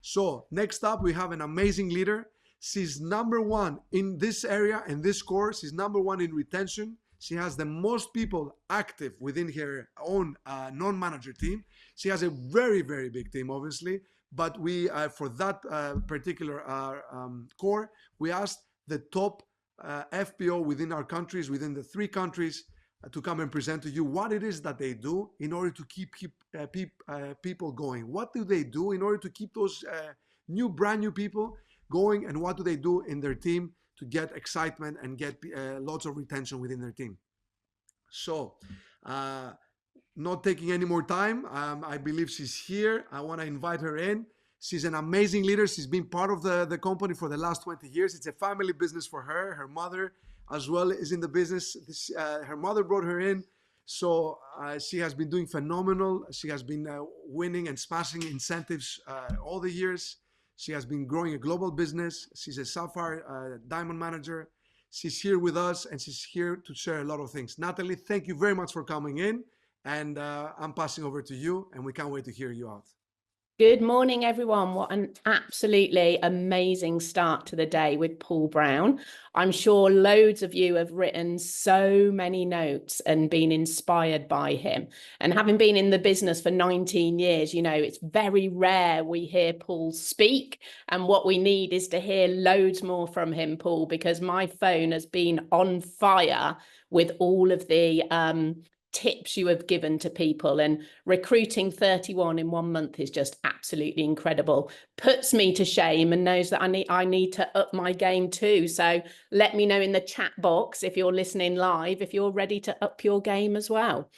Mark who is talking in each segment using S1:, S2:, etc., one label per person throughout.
S1: So next up, we have an amazing leader. She's #1 in this area and this course. She's #1 in retention. She has the most people active within her own non-manager team. She has a very, very big team, obviously. But we, for that particular core, we asked the top FPO within our countries, within the 3 countries, to come and present to you what it is that they do in order to keep people going. What do they do in order to keep those brand new people going, and what do they do in their team to get excitement and get lots of retention within their team? So, not taking any more time, I believe she's here. I want to invite her in. She's an amazing leader. She's been part of the company for the last 20 years. It's a family business for her. Her mother as well is in the business. Her mother brought her in. So she has been doing phenomenal. She has been winning and smashing incentives all the years. She has been growing a global business. She's a Sapphire Diamond Manager. She's here with us, and she's here to share a lot of things. Natalie, thank you very much for coming in. And I'm passing over to you, and we can't wait to hear you out.
S2: Good morning, everyone. What an absolutely amazing start to the day with Paul Brown. I'm sure loads of you have written so many notes and been inspired by him. And having been in the business for 19 years, you know, it's very rare we hear Paul speak. And what we need is to hear loads more from him, Paul, because my phone has been on fire with all of the tips you have given to people, and recruiting 31 in 1 month is just absolutely incredible. Puts me to shame and knows that I need to up my game too. So let me know in the chat box if you're listening live, if you're ready to up your game as well.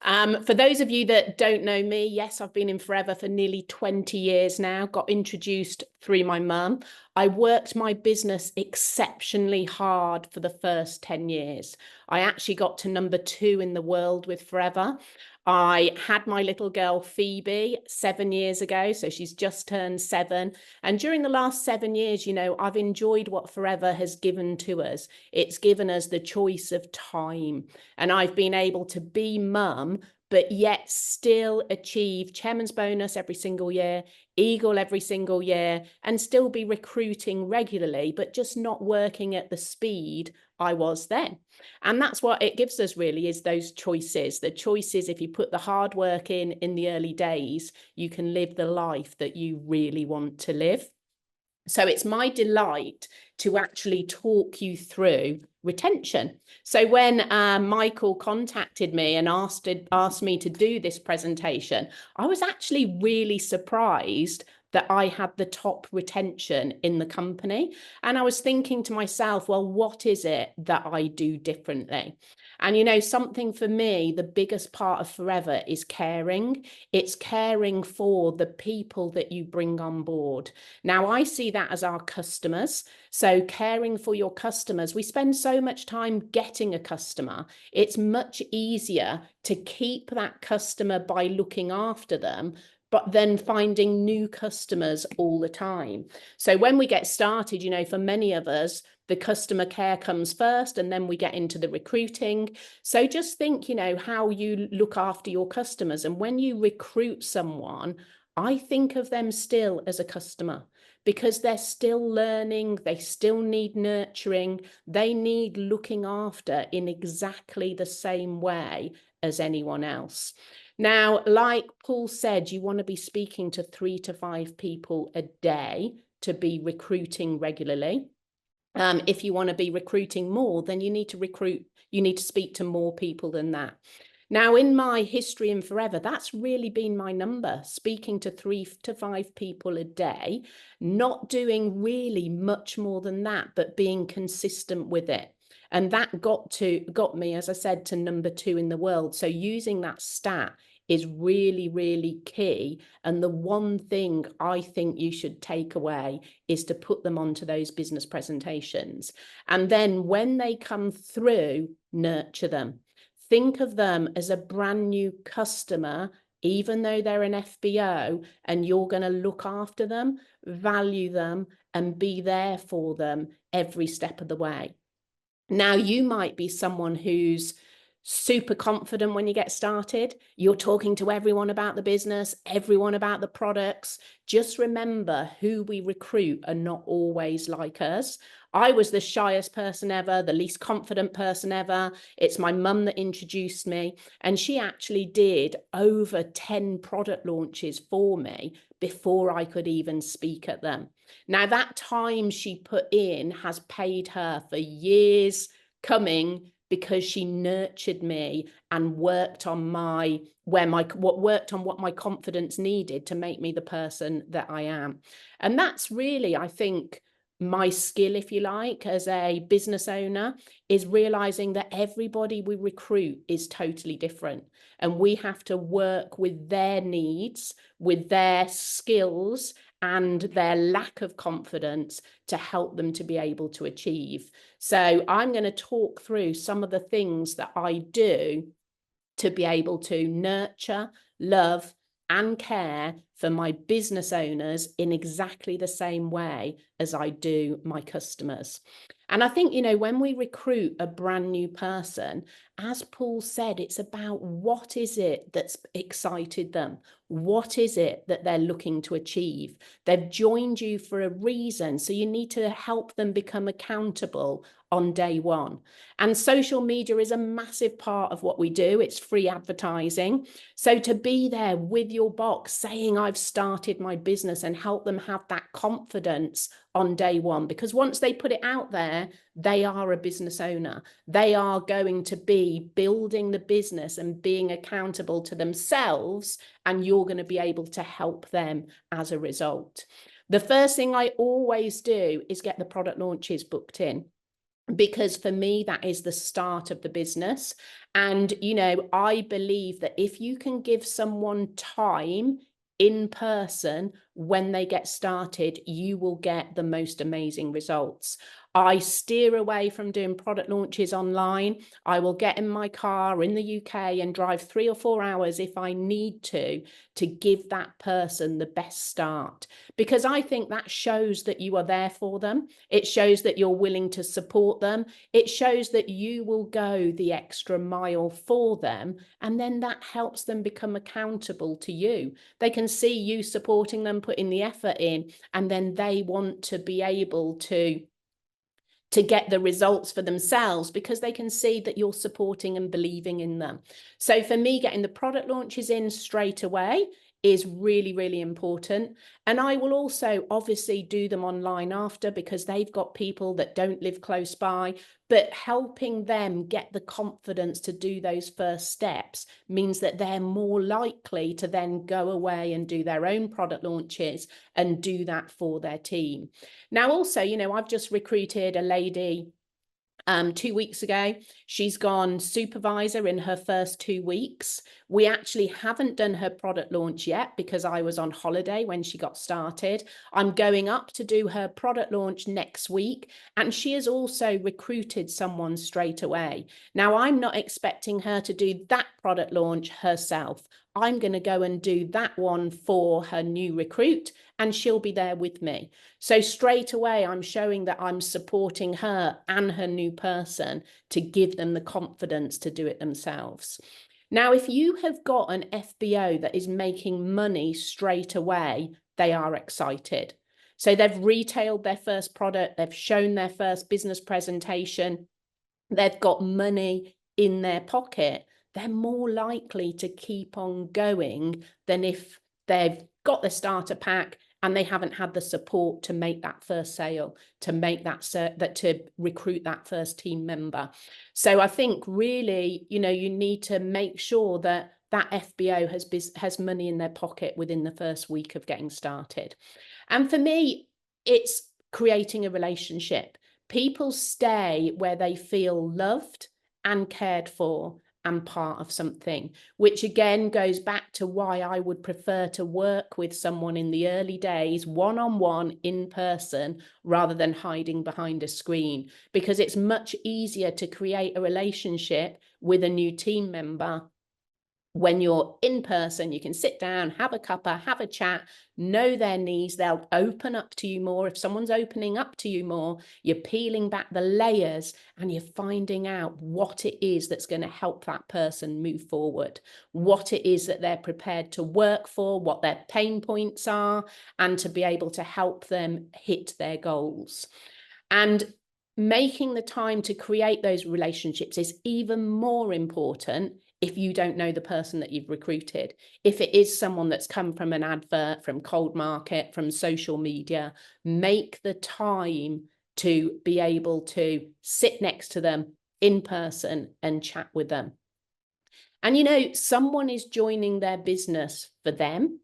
S2: For those of you that don't know me, yes, I've been in Forever for nearly 20 years now, got introduced through my mum. I worked my business exceptionally hard for the first 10 years. I actually got to #2 in the world with Forever. I had my little girl Phoebe 7 years ago, so she's just turned 7. And during the last 7 years, you know, I've enjoyed what Forever has given to us. It's given us the choice of time. And I've been able to be mum, but yet still achieve chairman's bonus every single year, Eagle every single year, and still be recruiting regularly, but just not working at the speed I was then. And that's what it gives us, really, is those choices. The choices, if you put the hard work in the early days, you can live the life that you really want to live. So it's my delight to actually talk you through retention. So when Michael contacted me and asked me to do this presentation, I was actually really surprised that I had the top retention in the company. And I was thinking to myself, well, what is it that I do differently? And, you know, something for me, the biggest part of Forever is caring. It's caring for the people that you bring on board. Now, I see that as our customers. So caring for your customers, we spend so much time getting a customer. It's much easier to keep that customer by looking after them, but then finding new customers all the time. So when we get started, you know, for many of us, the customer care comes first, and then we get into the recruiting. So just think, you know, how you look after your customers. And when you recruit someone, I think of them still as a customer, because they're still learning, they still need nurturing, they need looking after in exactly the same way as anyone else. Now, like Paul said, you want to be speaking to 3 to 5 people a day to be recruiting regularly. If you want to be recruiting more, then you need to speak to more people than that. Now, in my history in Forever, that's really been my number, speaking to 3 to 5 people a day, not doing really much more than that, but being consistent with it. And that got me, as I said, to #2 in the world. So using that stat is really, really key. And the one thing I think you should take away is to put them onto those business presentations. And then when they come through, nurture them. Think of them as a brand new customer, even though they're an FBO, and you're going to look after them, value them, and be there for them every step of the way. Now, you might be someone who's super confident when you get started. You're talking to everyone about the business, everyone about the products. Just remember, who we recruit are not always like us. I was the shyest person ever, the least confident person ever. It's my mum that introduced me, and she actually did over 10 product launches for me before I could even speak at them. Now, that time she put in has paid her for years coming, because she nurtured me and worked on what my confidence needed to make me the person that I am. And that's really, I think, my skill, if you like, as a business owner, is realizing that everybody we recruit is totally different, and we have to work with their needs, with their skills and their lack of confidence to help them to be able to achieve. So I'm going to talk through some of the things that I do to be able to nurture, love, and care for my business owners in exactly the same way as I do my customers. And I think, when we recruit a brand new person, as Paul said, it's about what is it that's excited them? What is it that they're looking to achieve? They've joined you for a reason, so you need to help them become accountable on day one. And social media is a massive part of what we do. It's free advertising. So to be there with your box saying, I've started my business, and help them have that confidence on day one, because once they put it out there, they are a business owner. They are going to be building the business and being accountable to themselves, and you're going to be able to help them as a result. The first thing I always do is get the product launches booked in, because for me, that is the start of the business. And, I believe that if you can give someone time in person when they get started, you will get the most amazing results. I steer away from doing product launches online. I will get in my car in the UK and drive 3 or 4 hours if I need to give that person the best start, because I think that shows that you are there for them. It shows that you're willing to support them. It shows that you will go the extra mile for them, and then that helps them become accountable to you. They can see you supporting them, putting the effort in, and then they want to be able to get the results for themselves, because they can see that you're supporting and believing in them. So for me, getting the product launches in straight away is really, really important. And I will also obviously do them online after, because they've got people that don't live close by. But helping them get the confidence to do those first steps means that they're more likely to then go away and do their own product launches and do that for their team. Now, also, I've just recruited a lady 2 weeks ago. She's gone supervisor in her first 2 weeks. We actually haven't done her product launch yet because I was on holiday when she got started. I'm going up to do her product launch next week, and she has also recruited someone straight away. Now, I'm not expecting her to do that product launch herself. I'm going to go and do that one for her new recruit, and she'll be there with me. So straight away, I'm showing that I'm supporting her and her new person to give them the confidence to do it themselves. Now, if you have got an FBO that is making money straight away, they are excited. So they've retailed their first product, they've shown their first business presentation, they've got money in their pocket, they're more likely to keep on going than if they've got the starter pack and they haven't had the support to make that first sale, to make to recruit that first team member. So I think really, you need to make sure that that FBO has money in their pocket within the first week of getting started. And for me, it's creating a relationship. People stay where they feel loved and cared for and part of something, which again goes back to why I would prefer to work with someone in the early days, one-on-one, in person, rather than hiding behind a screen, because it's much easier to create a relationship with a new team member When you're in person, you can sit down, have a cuppa, have a chat, know their needs. They'll open up to you more. If someone's opening up to you more, you're peeling back the layers and you're finding out what it is that's going to help that person move forward, what it is that they're prepared to work for, what their pain points are, and to be able to help them hit their goals. And making the time to create those relationships is even more important if you don't know the person that you've recruited. If it is someone that's come from an advert, from cold market, from social media, make the time to be able to sit next to them in person and chat with them. And someone is joining their business for them,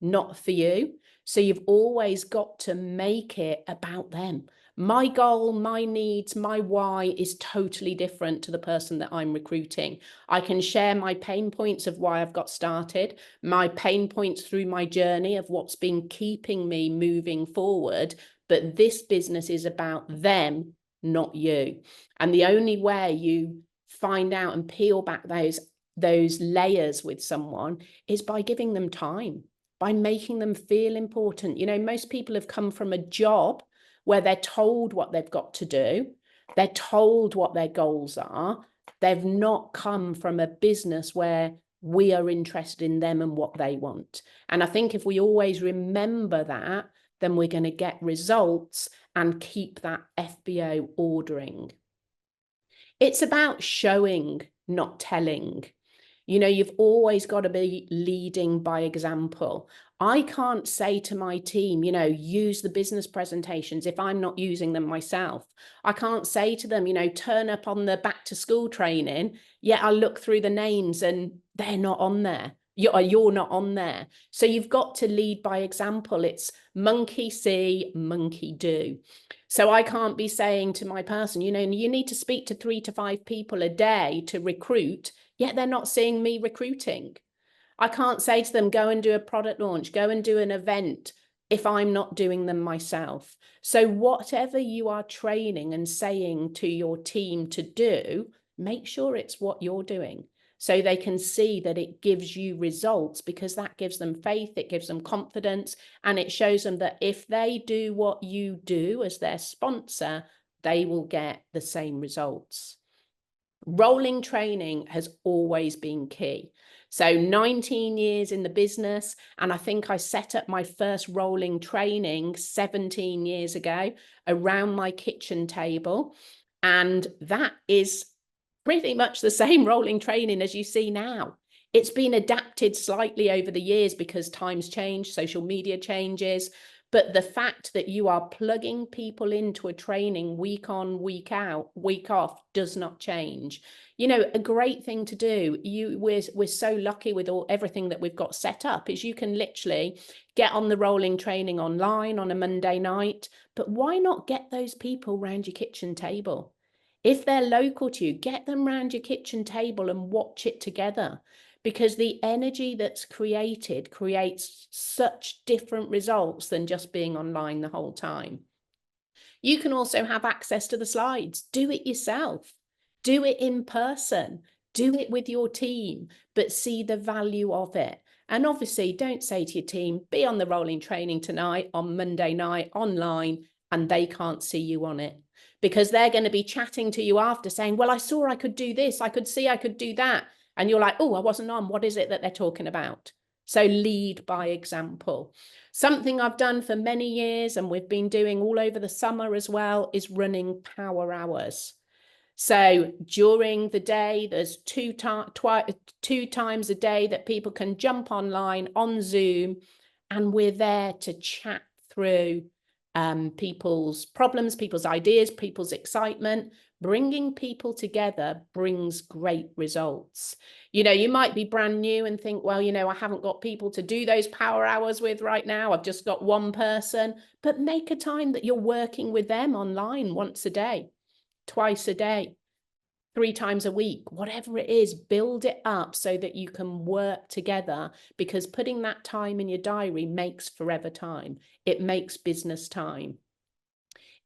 S2: not for you. So you've always got to make it about them. My goal, my needs, my why is totally different to the person that I'm recruiting. I can share my pain points of why I've got started, my pain points through my journey of what's been keeping me moving forward. But this business is about them, not you. And the only way you find out and peel back those layers with someone is by giving them time, by making them feel important. Most people have come from a job where they're told what they've got to do. They're told what their goals are. They've not come from a business where we are interested in them and what they want. And I think if we always remember that, then we're going to get results and keep that FBO ordering. It's about showing, not telling. You've always got to be leading by example. I can't say to my team, use the business presentations if I'm not using them myself. I can't say to them, turn up on the back to school training, yet I look through the names and they're not on there. You're not on there. So you've got to lead by example. It's monkey see, monkey do. So I can't be saying to my person, you need to speak to 3 to 5 people a day to recruit, yet they're not seeing me recruiting. I can't say to them, go and do a product launch, go and do an event, if I'm not doing them myself. So whatever you are training and saying to your team to do, make sure it's what you're doing, so they can see that it gives you results, because that gives them faith, it gives them confidence, and it shows them that if they do what you do as their sponsor, they will get the same results. Rolling training has always been key. So 19 years in the business, and I think I set up my first rolling training 17 years ago around my kitchen table. And that is pretty much the same rolling training as you see now. It's been adapted slightly over the years because times change, social media changes, but the fact that you are plugging people into a training week on, week out, week off does not change. A great thing to do, we're so lucky with everything that we've got set up, is you can literally get on the rolling training online on a Monday night, but why not get those people around your kitchen table? If they're local to you, get them around your kitchen table and watch it together, because the energy that's created creates such different results than just being online the whole time. You can also have access to the slides. Do it yourself. Do it in person. Do it with your team, but see the value of it. And obviously, don't say to your team, be on the rolling training tonight on Monday night online, and they can't see you on it, because they're going to be chatting to you after saying, well, I saw I could do this. I could see I could do that. And you're like, oh, I wasn't on. What is it that they're talking about? So lead by example. Something I've done for many years, and we've been doing all over the summer as well, is running power hours. So during the day, there's two times a day that people can jump online on Zoom, and we're there to chat through people's problems, people's ideas, people's excitement. Bringing people together brings great results. You might be brand new and think, well, I haven't got people to do those power hours with right now. I've just got one person. But make a time that you're working with them online once a day, twice a day, 3 times a week, whatever it is. Build it up so that you can work together, because putting that time in your diary makes forever time. It makes business time.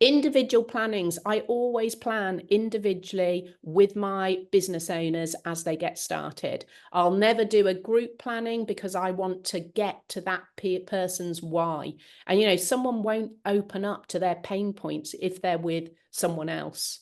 S2: Individual plannings. I always plan individually with my business owners as they get started. I'll never do a group planning because I want to get to that person's why. And, you know, someone won't open up to their pain points if they're with someone else.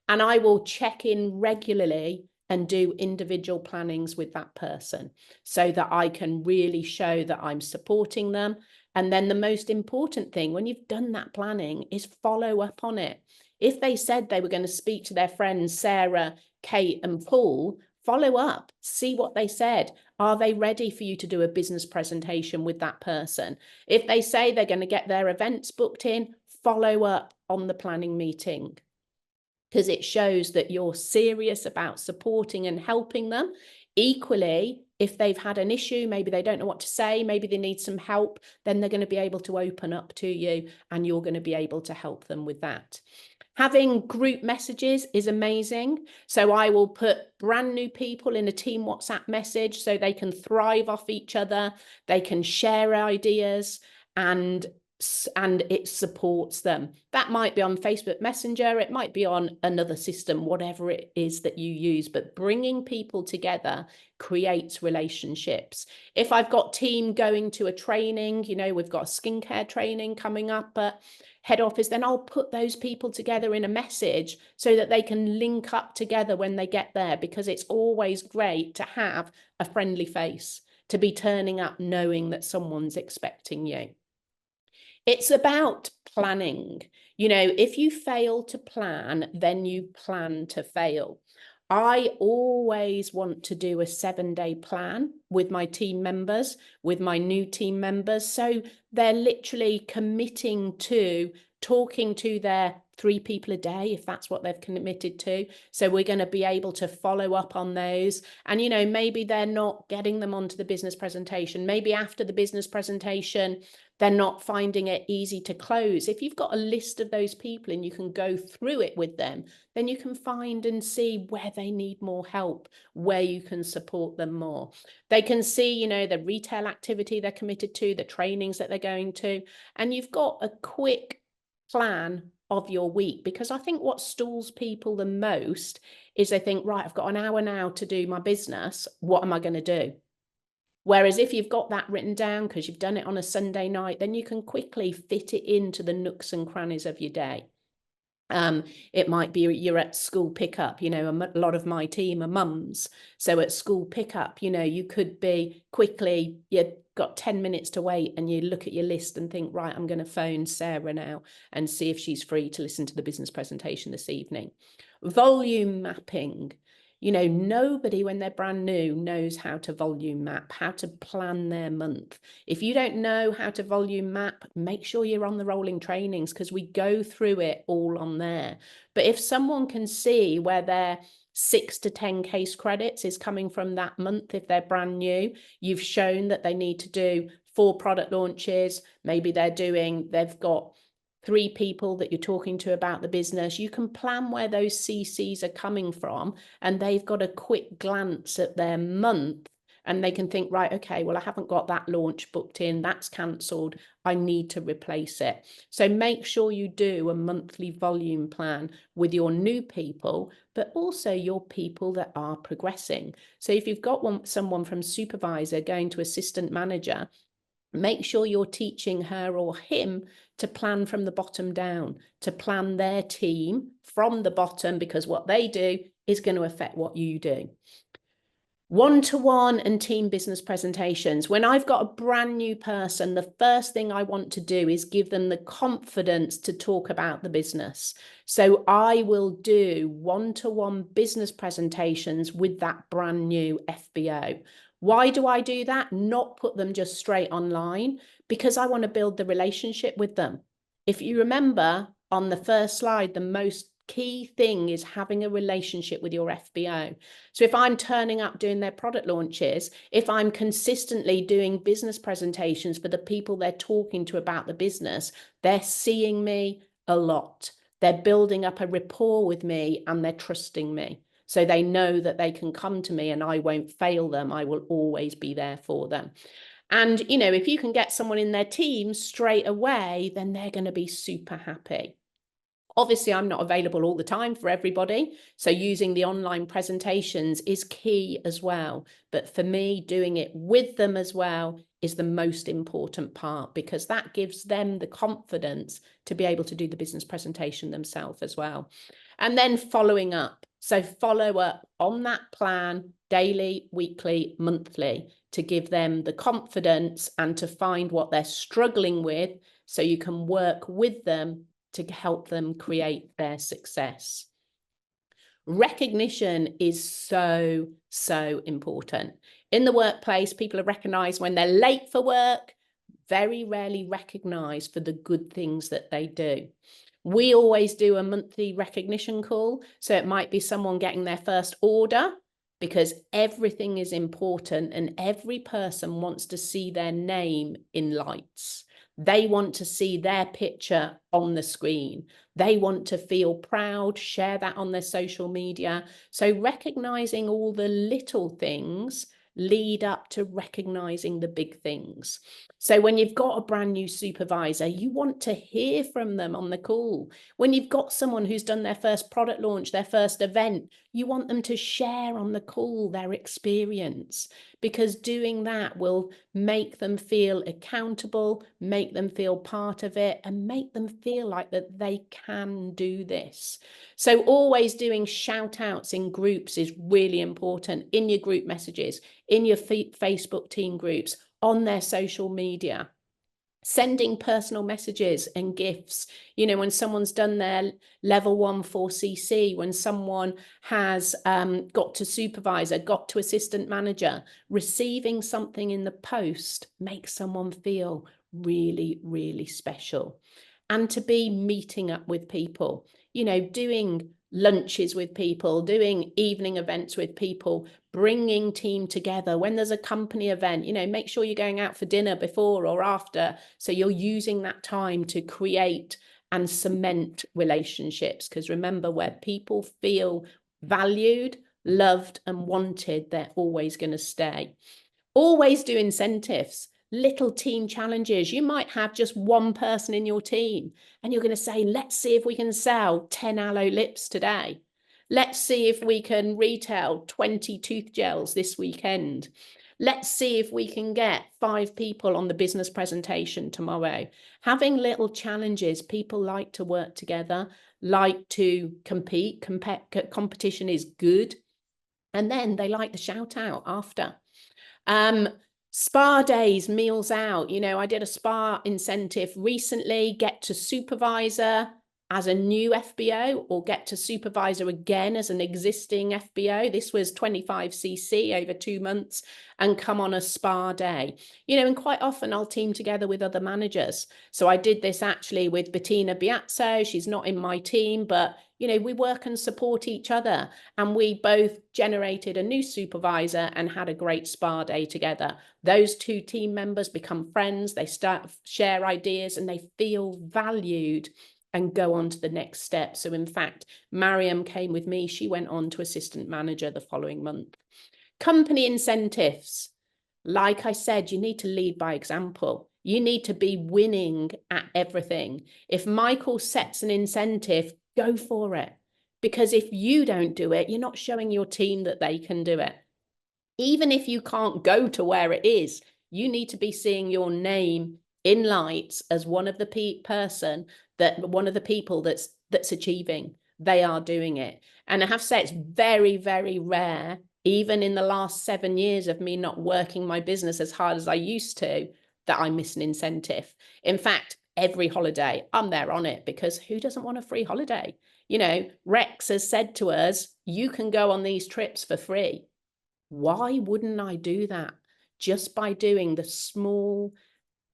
S2: And I will check in regularly and do individual plannings with that person so that I can really show that I'm supporting them. And then the most important thing when you've done that planning is follow up on it. If they said they were going to speak to their friends, Sarah, Kate, and Paul, follow up, see what they said. Are they ready for you to do a business presentation with that person? If they say they're going to get their events booked in, follow up on the planning meeting, because it shows that you're serious about supporting and helping them. Equally, if they've had an issue, maybe they don't know what to say, maybe they need some help, then they're going to be able to open up to you and you're going to be able to help them with that. Having group messages is amazing. So I will put brand new people in a team WhatsApp message so they can thrive off each other, they can share ideas, and it supports them. That might be on Facebook Messenger, it might be on another system, whatever it is that you use, but bringing people together creates relationships. If I've got team going to a training, you know, we've got a skincare training coming up at head office, then I'll put those people together in a message so that they can link up together when they get there, because it's always great to have a friendly face, to be turning up knowing that someone's expecting you. It's about planning. You know, if you fail to plan, then you plan to fail. I always want to do a 7-day plan with my team members, with my new team members. So they're literally committing to talking to their 3 people a day, if that's what they've committed to. So we're going to be able to follow up on those. And, you know, maybe they're not getting them onto the business presentation. Maybe after the business presentation, they're not finding it easy to close. If you've got a list of those people and you can go through it with them, then you can find and see where they need more help, where you can support them more. They can see, you know, the retail activity they're committed to, the trainings that they're going to, and you've got a quick plan of your week. Because I think what stalls people the most is they think, right, I've got an hour now to do my business. What am I going to do? Whereas if you've got that written down because you've done it on a Sunday night, then you can quickly fit it into the nooks and crannies of your day. It might be you're at school pickup, you know, a lot of my team are mums. So at school pickup, you know, you could be quickly, you've got 10 minutes to wait and you look at your list and think, right, I'm going to phone Sarah now and see if she's free to listen to the business presentation this evening. Volume mapping. You know, nobody when they're brand new knows how to volume map, how to plan their month. If you don't know how to volume map, make sure you're on the rolling trainings because we go through it all on there. But if someone can see where their 6 to 10 case credits is coming from that month, if they're brand new, you've shown that they need to do 4 product launches, maybe they've got 3 people that you're talking to about the business, you can plan where those CCs are coming from and they've got a quick glance at their month and they can think, right, okay, well, I haven't got that launch booked in, that's cancelled, I need to replace it. So make sure you do a monthly volume plan with your new people, but also your people that are progressing. So if you've got someone from supervisor going to assistant manager, make sure you're teaching her or him to plan from the bottom down, to plan their team from the bottom, because what they do is going to affect what you do. One-to-one and team business presentations. When I've got a brand new person, the first thing I want to do is give them the confidence to talk about the business. So I will do one-to-one business presentations with that brand new FBO. Why do I do that? Not put them just straight online, because I want to build the relationship with them. If you remember on the first slide, the most key thing is having a relationship with your FBO. So if I'm turning up doing their product launches, if I'm consistently doing business presentations for the people they're talking to about the business, they're seeing me a lot. They're building up a rapport with me and they're trusting me. So they know that they can come to me and I won't fail them. I will always be there for them. And, you know, if you can get someone in their team straight away, then they're going to be super happy. Obviously, I'm not available all the time for everybody. So using the online presentations is key as well. But for me, doing it with them as well is the most important part, because that gives them the confidence to be able to do the business presentation themselves as well. And then following up. So follow up on that plan daily, weekly, monthly, to give them the confidence and to find what they're struggling with, so you can work with them to help them create their success. Recognition is so, so important. In the workplace, people are recognized when they're late for work, very rarely recognized for the good things that they do. We always do a monthly recognition call. So it might be someone getting their first order, because everything is important and every person wants to see their name in lights. They want to see their picture on the screen. They want to feel proud, share that on their social media. So recognizing all the little things lead up to recognizing the big things. So when you've got a brand new supervisor, you want to hear from them on the call. When you've got someone who's done their first product launch, their first event, you want them to share on the call their experience, because doing that will make them feel accountable, make them feel part of it, and make them feel like that they can do this. So always doing shout outs in groups is really important, in your group messages, in your Facebook team groups, on their social media. Sending personal messages and gifts. You know, when someone's done their level 1 4CC, when someone has got to supervisor, got to assistant manager, receiving something in the post makes someone feel really, really special. And to be meeting up with people, you know, doing lunches with people, doing evening events with people, bringing team together. When there's a company event, you know, make sure you're going out for dinner before or after, so you're using that time to create and cement relationships. Because remember, where people feel valued, loved and wanted, they're always going to stay. Always do incentives, little team challenges. You might have just one person in your team and you're going to say, let's see if we can sell 10 aloe lips today. Let's see if we can retail 20 tooth gels this weekend. Let's see if we can get 5 people on the business presentation tomorrow. Having little challenges, people like to work together, like to compete. Competition is good. And then they like the shout out after. Spa days, meals out. You know, I did a spa incentive recently, get to supervisor as a new FBO or get to supervisor again as an existing FBO. This was 25cc over 2 months, and come on a spa day. You know, and quite often I'll team together with other managers. So I did this actually with Bettina Biazzo. She's not in my team, but you know, we work and support each other, and we both generated a new supervisor and had a great spa day together. Those 2 team members become friends, they start share ideas and they feel valued and go on to the next step. So in fact, Mariam came with me. She went on to assistant manager the following month. Company incentives. Like I said, you need to lead by example. You need to be winning at everything. If Michael sets an incentive, go for it. Because if you don't do it, you're not showing your team that they can do it. Even if you can't go to where it is, you need to be seeing your name in lights as one of the people that's achieving. They are doing it. And I have to say, it's very, very rare, even in the last 7 years of me not working my business as hard as I used to, that I miss an incentive. In fact, every holiday I'm there on it, because who doesn't want a free holiday? You know, Rex has said to us, you can go on these trips for free. Why wouldn't I do that? Just by doing the small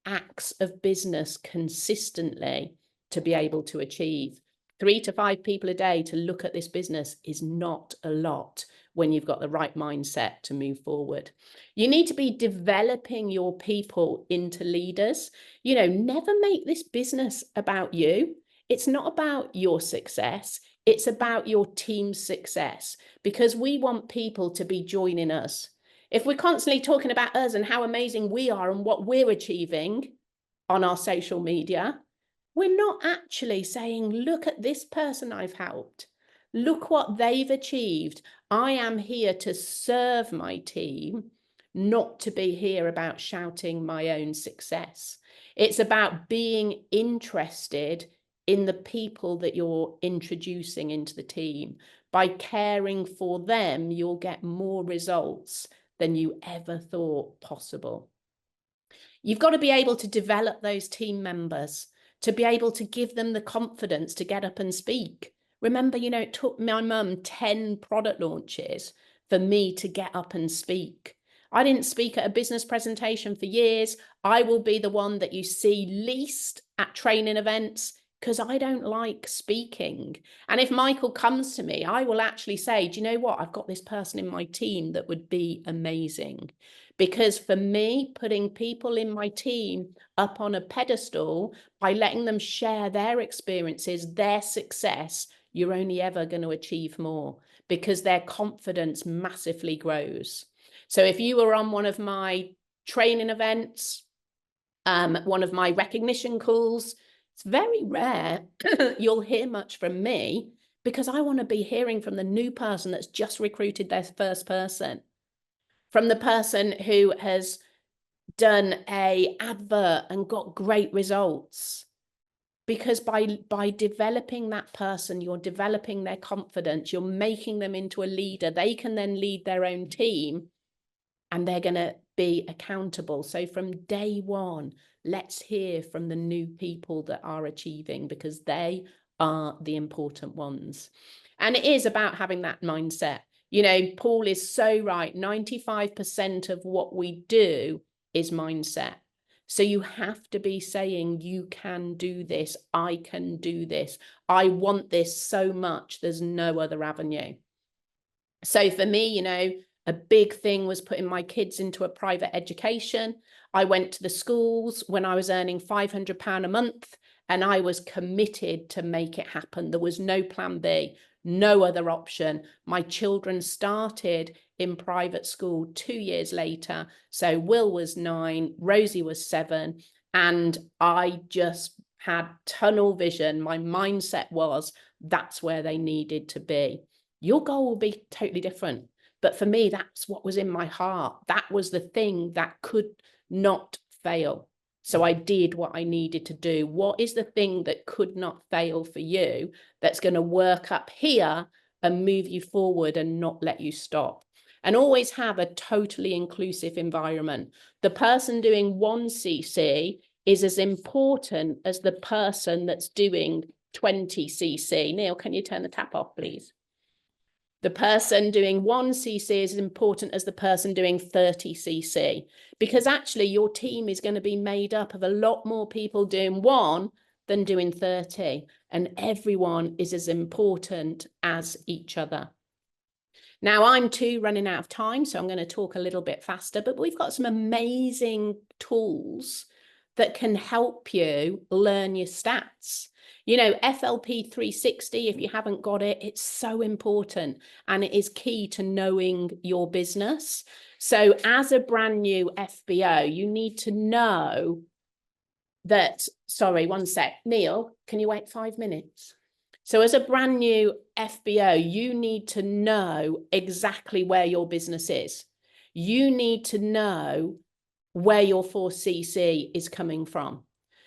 S2: acts of business consistently to be able to achieve. 3 to 5 people a day to look at this business is not a lot when you've got the right mindset to move forward. You need to be developing your people into leaders. You know, never make this business about you. It's not about your success. It's about your team's success, because we want people to be joining us. If we're constantly talking about us and how amazing we are and what we're achieving on our social media, We're not actually saying, look at this person I've helped. Look what they've achieved. I am here to serve my team, not to be here about shouting my own success. It's about being interested in the people that you're introducing into the team. By caring for them, you'll get more results than you ever thought possible. You've got to be able to develop those team members, to be able to give them the confidence to get up and speak. Remember, it took my mum 10 product launches for me to get up and speak. I didn't speak at a business presentation for years. I will be the one that you see least at training events because I don't like speaking. And if Michael comes to me, I will actually say, do you know what? I've got this person in my team that would be amazing. Because for me, putting people in my team up on a pedestal by letting them share their experiences, their success, you're only ever going to achieve more because their confidence massively grows. So if you were on one of my training events, one of my recognition calls, it's very rare you'll hear much from me because I want to be hearing from the new person that's just recruited their first person, from the person who has done an advert and got great results. Because by developing that person, you're developing their confidence, you're making them into a leader. They can then lead their own team and they're going to be accountable. So from day one, let's hear from the new people that are achieving because they are the important ones. And it is about having that mindset. Paul is so right. 95% of what we do is mindset. So you have to be saying, you can do this. I can do this. I want this so much. There's no other avenue. So for me, a big thing was putting my kids into a private education. I went to the schools when I was earning £500 a month and I was committed to make it happen. There was no plan B, no other option. My children started in private school 2 years later. So Will was 9, Rosie was 7, and I just had tunnel vision. My mindset was that's where they needed to be. Your goal will be totally different. But for me, that's what was in my heart. That was the thing that could not fail. So I did what I needed to do. What is the thing that could not fail for you that's going to work up here and move you forward and not let you stop? And always have a totally inclusive environment. The person doing 1cc is as important as the person that's doing 20cc. Neil, can you turn the tap off, please? The person doing 1cc is as important as the person doing 30cc, because actually your team is going to be made up of a lot more people doing 1 than doing 30, and everyone is as important as each other. Now I'm running out of time, so I'm going to talk a little bit faster, but we've got some amazing tools that can help you learn your stats. FLP 360, if you haven't got it, it's so important and it is key to knowing your business. So as a brand new FBO, you need to know that, sorry, one sec. Neil, can you wait 5 minutes? So as a brand new FBO, you need to know exactly where your business is. You need to know where your 4cc is coming from.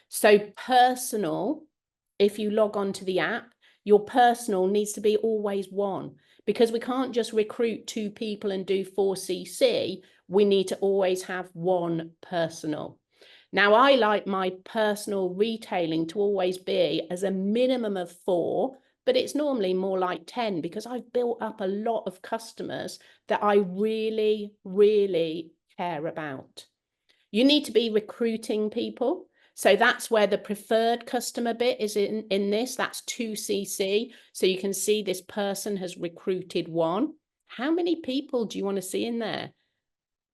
S2: So personal, if you log on to the app, your personal needs to be always 1, because we can't just recruit 2 people and do 4cc. We need to always have 1 personal. Now, I like my personal retailing to always be as a minimum of 4, but it's normally more like 10 because I've built up a lot of customers that I really, really care about. You need to be recruiting people. So that's where the preferred customer bit is in this. That's 2cc. So you can see this person has recruited 1. How many people do you want to see in there?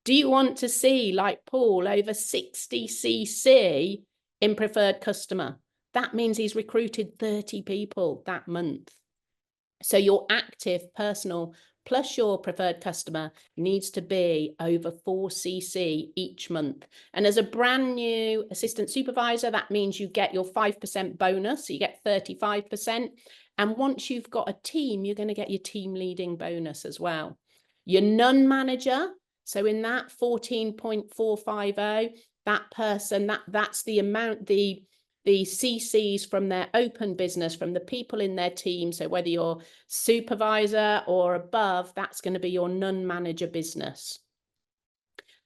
S2: Do you want to see, like Paul, over 60cc in preferred customer? That means he's recruited 30 people that month. So your active personal plus your preferred customer needs to be over 4cc each month. And as a brand new assistant supervisor, that means you get your 5% bonus. So you get 35%. And once you've got a team, you're going to get your team leading bonus as well. Your nun manager. So in that 14.450, that person, that's the amount, the CCs from their open business, from the people in their team. So whether you're supervisor or above, that's going to be your nun manager business.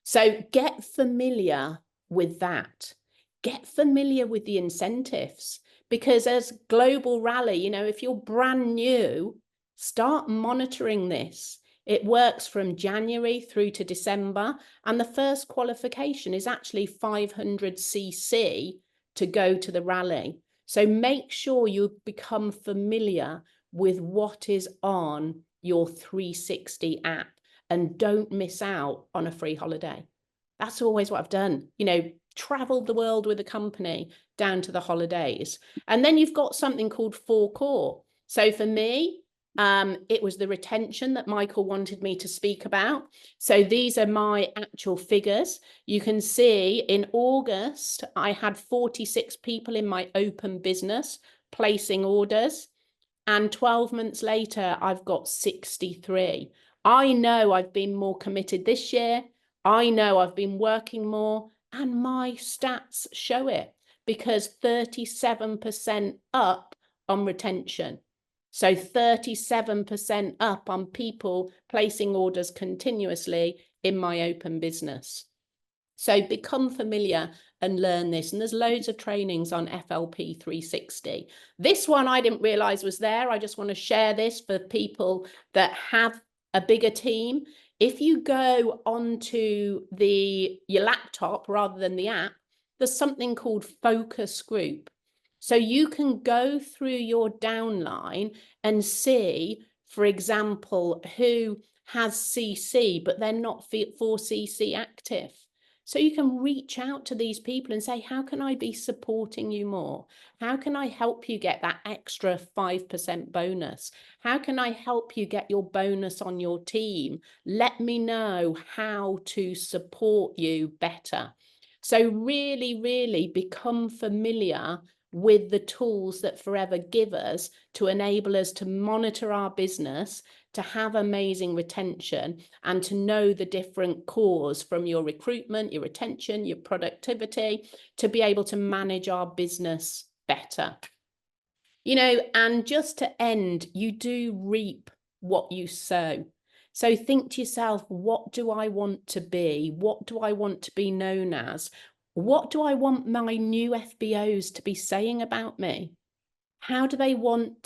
S2: So get familiar with that. Get familiar with the incentives, because as Global Rally, you know, if you're brand new, start monitoring this. It works from January through to December, and the first qualification is actually 500cc to go to the rally. So make sure you become familiar with what is on your 360 app and don't miss out on a free holiday. That's always what I've done, you know, traveled the world with a company down to the holidays. And then you've got something called 4Core. So for me, it was the retention that Michael wanted me to speak about. So these are my actual figures. You can see in August, I had 46 people in my open business placing orders. And 12 months later, I've got 63. I know I've been more committed this year. I know I've been working more, and my stats show it, because 37% up on retention. So 37% up on people placing orders continuously in my open business. So become familiar and learn this. And there's loads of trainings on FLP 360. This one I didn't realize was there. I just want to share this for people that have a bigger team. If you go onto your laptop rather than the app, there's something called focus group. So you can go through your downline and see, for example, who has CC, but they're not 4cc active. So you can reach out to these people and say, how can I be supporting you more? How can I help you get that extra 5% bonus? How can I help you get your bonus on your team? Let me know how to support you better. So really, really become familiar with the tools that Forever give us to enable us to monitor our business, to have amazing retention, and to know the different cores from your recruitment, your retention, your productivity, to be able to manage our business better. You know, and just to end, you do reap what you sow. So think to yourself, what do I want to be? What do I want to be known as? What do I want my new FBOs to be saying about me? How do I want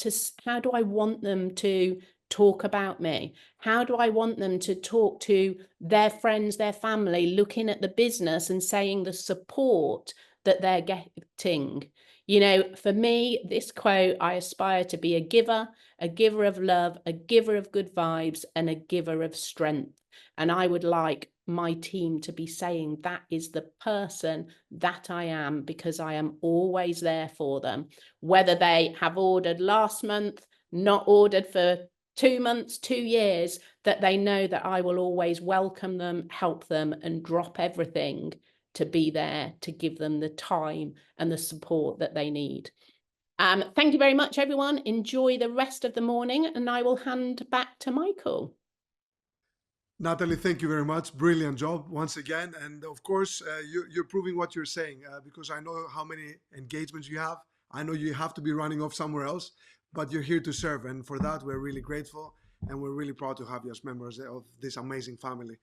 S2: them to talk about me? How do I want them to talk to their friends, their family, looking at the business and saying the support that they're getting? You know, for me, this quote, I aspire to be a giver of love, a giver of good vibes, and a giver of strength. And I would like my team to be saying that is the person that I am, because I am always there for them. Whether they have ordered last month, not ordered for 2 months, 2 years, that they know that I will always welcome them, help them, and drop everything to be there to give them the time and the support that they need. Thank you very much, everyone. Enjoy the rest of the morning, and I will hand back to Michael.
S1: Natalie, thank you very much. Brilliant job once again. And of course, you're proving what you're saying, because I know how many engagements you have. I know you have to be running off somewhere else, but you're here to serve. And for that, we're really grateful. And we're really proud to have you as members of this amazing family.